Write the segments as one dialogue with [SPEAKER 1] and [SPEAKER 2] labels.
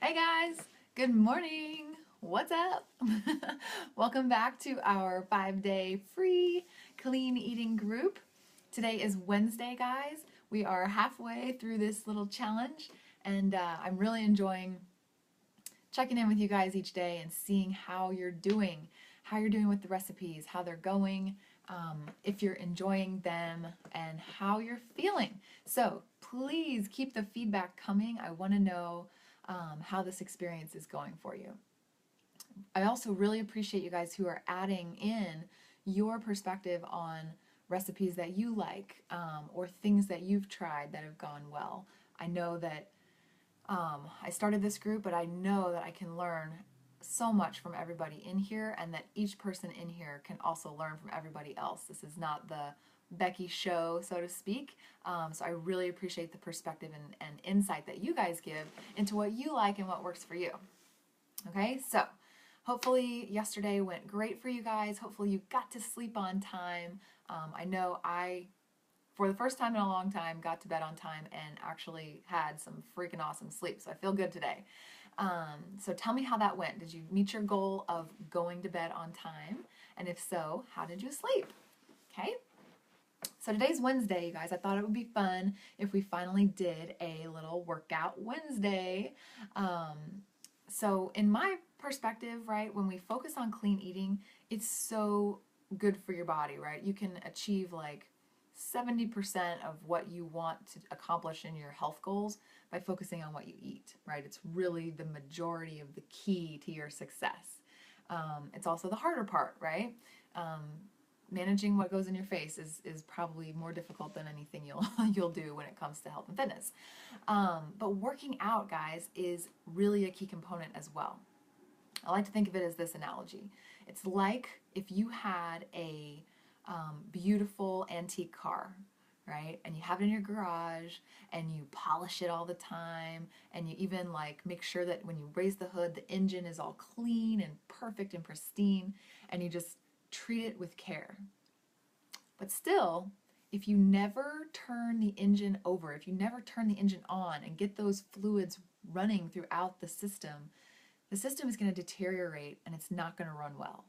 [SPEAKER 1] Hey guys, good morning. What's up? Welcome back to our 5-day free clean eating group. Today is Wednesday, guys. We are halfway through this little challenge, and I'm really enjoying checking in with you guys each day and seeing how you're doing with the recipes, how they're going, if you're enjoying them, and how you're feeling. So please keep the feedback coming. I want to know how this experience is going for you. I also really appreciate you guys who are adding in your perspective on recipes that you like, or things that you've tried that have gone well. I know that I started this group, but I know that I can learn so much from everybody in here, and that each person in here can also learn from everybody else. This is not the Becky show, so to speak. So I really appreciate the perspective and insight that you guys give into what you like and what works for you. Okay, so hopefully yesterday went great for you guys. Hopefully you got to sleep on time. I know for the first time in a long time, got to bed on time and actually had some freaking awesome sleep. So I feel good today. So tell me how that went. Did you meet your goal of going to bed on time? And if so, how did you sleep? Okay. So today's Wednesday, you guys. I thought it would be fun if we finally did a little workout Wednesday. So in my perspective, right, when we focus on clean eating, it's so good for your body, right? You can achieve like 70% of what you want to accomplish in your health goals by focusing on what you eat, right? It's really the majority of the key to your success. It's also the harder part, right? Managing what goes in your face is probably more difficult than anything you'll do when it comes to health and fitness. But working out, guys, is really a key component as well. I like to think of it as this analogy. It's like if you had a beautiful antique car, right? And you have it in your garage and you polish it all the time, and you even like make sure that when you raise the hood, the engine is all clean and perfect and pristine, and you just treat it with care. But still, if you never turn the engine over, if you never turn the engine on and get those fluids running throughout the system is going to deteriorate and it's not going to run well.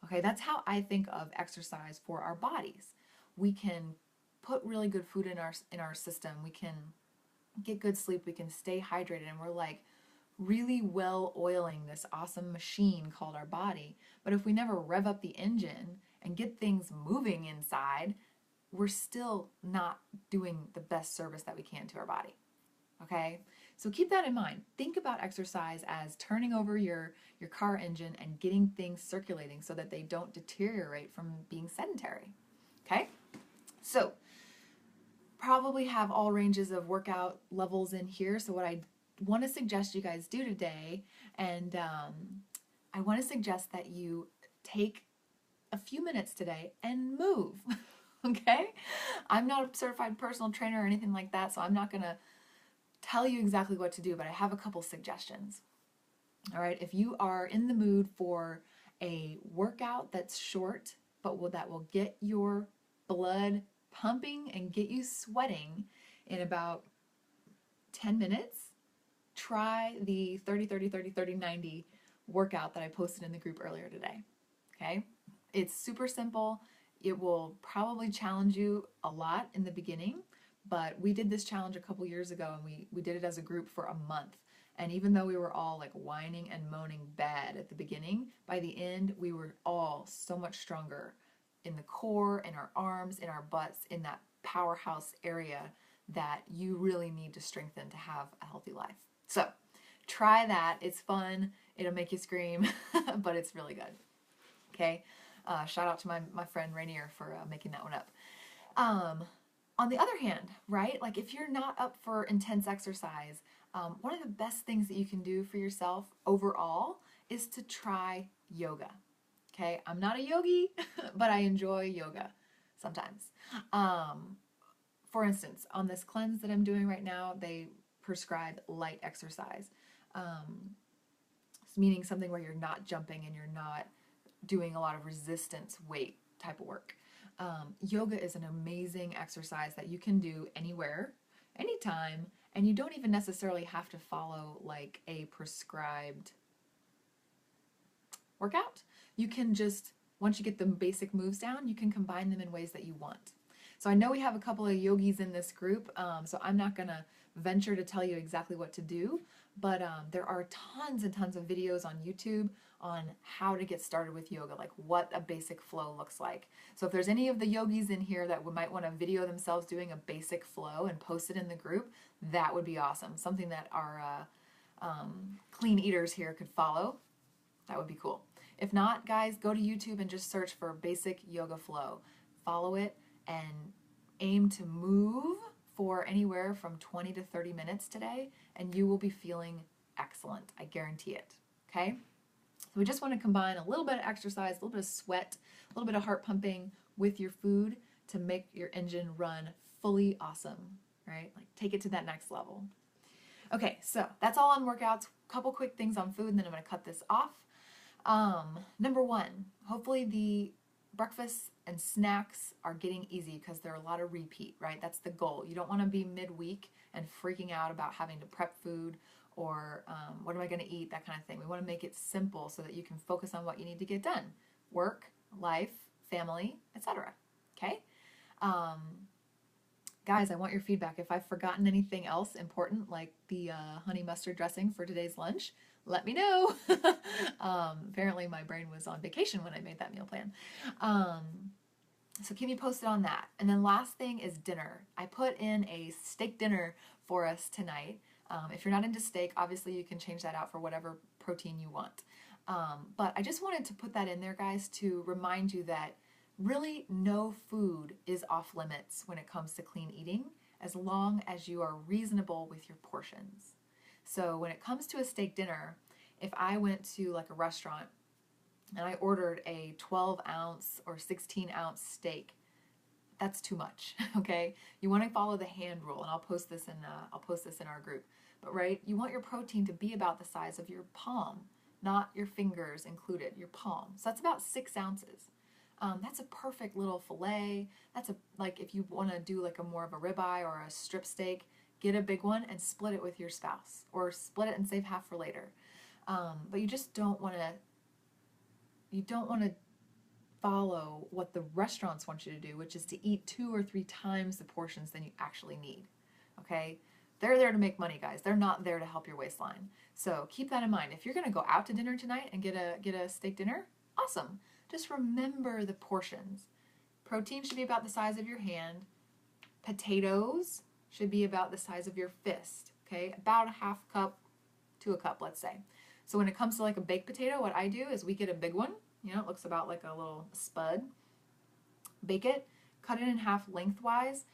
[SPEAKER 1] Okay, that's how I think of exercise for our bodies. We can put really good food in our system. We can get good sleep. We can stay hydrated, and we're like really well oiling this awesome machine called our body. But if we never rev up the engine and get things moving inside, we're still not doing the best service that we can to our body. Okay, so keep that in mind. Think about exercise as turning over your car engine and getting things circulating so that they don't deteriorate from being sedentary. Okay, so probably have all ranges of workout levels in here. So what I want to suggest you guys do today, and I want to suggest that you take a few minutes today and move. Okay, I'm not a certified personal trainer or anything like that, so I'm not gonna tell you exactly what to do, but I have a couple suggestions. All right, if you are in the mood for a workout that's short, but that will get your blood pumping and get you sweating in about 10 minutes, try the 30 30 30 30 90 workout that I posted in the group earlier today. Okay, it's super simple. It will probably challenge you a lot in the beginning, but we did this challenge a couple years ago, and we did it as a group for a month. And even though we were all like whining and moaning bad at the beginning, by the end we were all so much stronger in the core, in our arms, in our butts, in that powerhouse area that you really need to strengthen to have a healthy life. So try that. It's fun. It'll make you scream, but it's really good. Okay. Shout out to my friend Rainier for making that one up. On the other hand, right, like if you're not up for intense exercise, one of the best things that you can do for yourself overall is to try yoga. Okay, I'm not a yogi, but I enjoy yoga sometimes. For instance, on this cleanse that I'm doing right now, they prescribe light exercise, meaning something where you're not jumping and you're not doing a lot of resistance weight type of work. Yoga is an amazing exercise that you can do anywhere, anytime, And you don't even necessarily have to follow like a prescribed workout. You can just, once you get the basic moves down, you can combine them in ways that you want. So I know we have a couple of yogis in this group, so I'm not going to venture to tell you exactly what to do, but there are tons and tons of videos on YouTube on how to get started with yoga, like what a basic flow looks like. So if there's any of the yogis in here that might want to video themselves doing a basic flow and post it in the group, that would be awesome. Something that our clean eaters here could follow. That would be cool. If not, guys, go to YouTube and just search for basic yoga flow. Follow it and aim to move for anywhere from 20 to 30 minutes today, and you will be feeling excellent. I guarantee it. Okay? So we just want to combine a little bit of exercise, a little bit of sweat, a little bit of heart pumping with your food to make your engine run fully awesome, right? Like take it to that next level. Okay, so that's all on workouts. Couple quick things on food, and then I'm going to cut this off. Number one, hopefully the breakfast and snacks are getting easy because there are a lot of repeat, right? That's the goal. You don't want to be midweek and freaking out about having to prep food or what am I going to eat, that kind of thing. We want to make it simple so that you can focus on what you need to get done. Work, life, family, etc. Okay? Guys, I want your feedback. If I've forgotten anything else important, like the honey mustard dressing for today's lunch, let me know. Apparently my brain was on vacation when I made that meal plan. So keep me posted on that. And then last thing is dinner. I put in a steak dinner for us tonight. If you're not into steak, obviously you can change that out for whatever protein you want. But I just wanted to put that in there, guys, to remind you that really no food is off limits when it comes to clean eating, as long as you are reasonable with your portions. So when it comes to a steak dinner, if I went to like a restaurant and I ordered a 12-ounce or 16-ounce steak, that's too much, okay? You want to follow the hand rule, and I'll post this in our group. But right, you want your protein to be about the size of your palm, not your fingers included, your palm. So that's about 6 ounces. That's a perfect little fillet. That's like if you want to do like a more of a ribeye or a strip steak, get a big one and split it with your spouse, or split it and save half for later. But you just don't want to follow what the restaurants want you to do, which is to eat 2 or 3 times the portions than you actually need. Okay? They're there to make money, guys. They're not there to help your waistline. So keep that in mind. If you're going to go out to dinner tonight and get a steak dinner, awesome. Just remember the portions. Protein should be about the size of your hand. Potatoes should be about the size of your fist. Okay? About a half cup to a cup, let's say. So when it comes to like a baked potato, what I do is we get a big one. You know, it looks about like a little spud. Bake it, cut it in half lengthwise,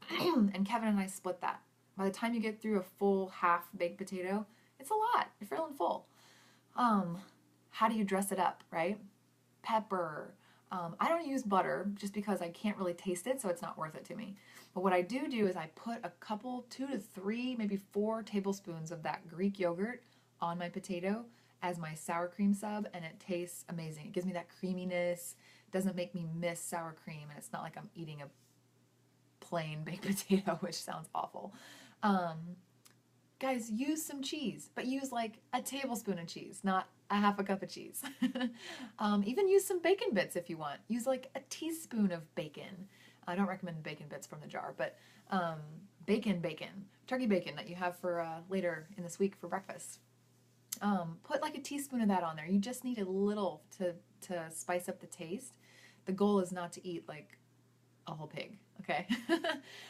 [SPEAKER 1] and Kevin and I split that. By the time you get through a full half baked potato, it's a lot. You're feeling full. How do you dress it up, right? Pepper. I don't use butter just because I can't really taste it, so it's not worth it to me. But what I do is I put a couple, 2 to 3, maybe 4 tablespoons of that Greek yogurt on my potato as my sour cream sub, and it tastes amazing. It gives me that creaminess, doesn't make me miss sour cream, and it's not like I'm eating a plain baked potato, which sounds awful. Guys, use some cheese, but use like a tablespoon of cheese, not a half a cup of cheese. Even use some bacon bits if you want. Use like a teaspoon of bacon. I don't recommend bacon bits from the jar, but bacon, turkey bacon that you have for later in this week for breakfast. Put like a teaspoon of that on there. You just need a little to spice up the taste. The goal is not to eat like a whole pig, okay?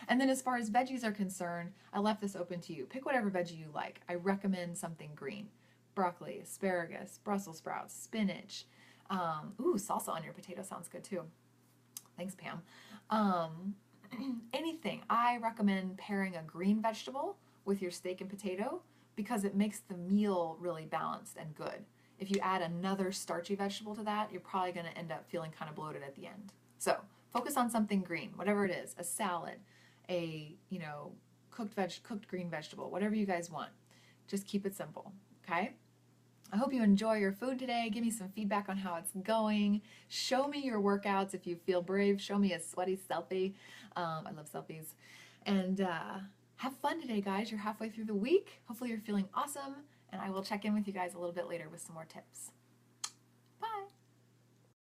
[SPEAKER 1] And then as far as veggies are concerned, I left this open to you. Pick whatever veggie you like. I recommend something green. Broccoli, asparagus, Brussels sprouts, spinach. Ooh, salsa on your potato sounds good too. Thanks, Pam. Anything. I recommend pairing a green vegetable with your steak and potato because it makes the meal really balanced and good. If you add another starchy vegetable to that, you're probably going to end up feeling kind of bloated at the end. So focus on something green, whatever it is, a salad, a, cooked green vegetable, whatever you guys want. Just keep it simple, okay? I hope you enjoy your food today. Give me some feedback on how it's going. Show me your workouts if you feel brave. Show me a sweaty selfie. I love selfies. And have fun today, guys. You're halfway through the week. Hopefully you're feeling awesome, and I will check in with you guys a little bit later with some more tips.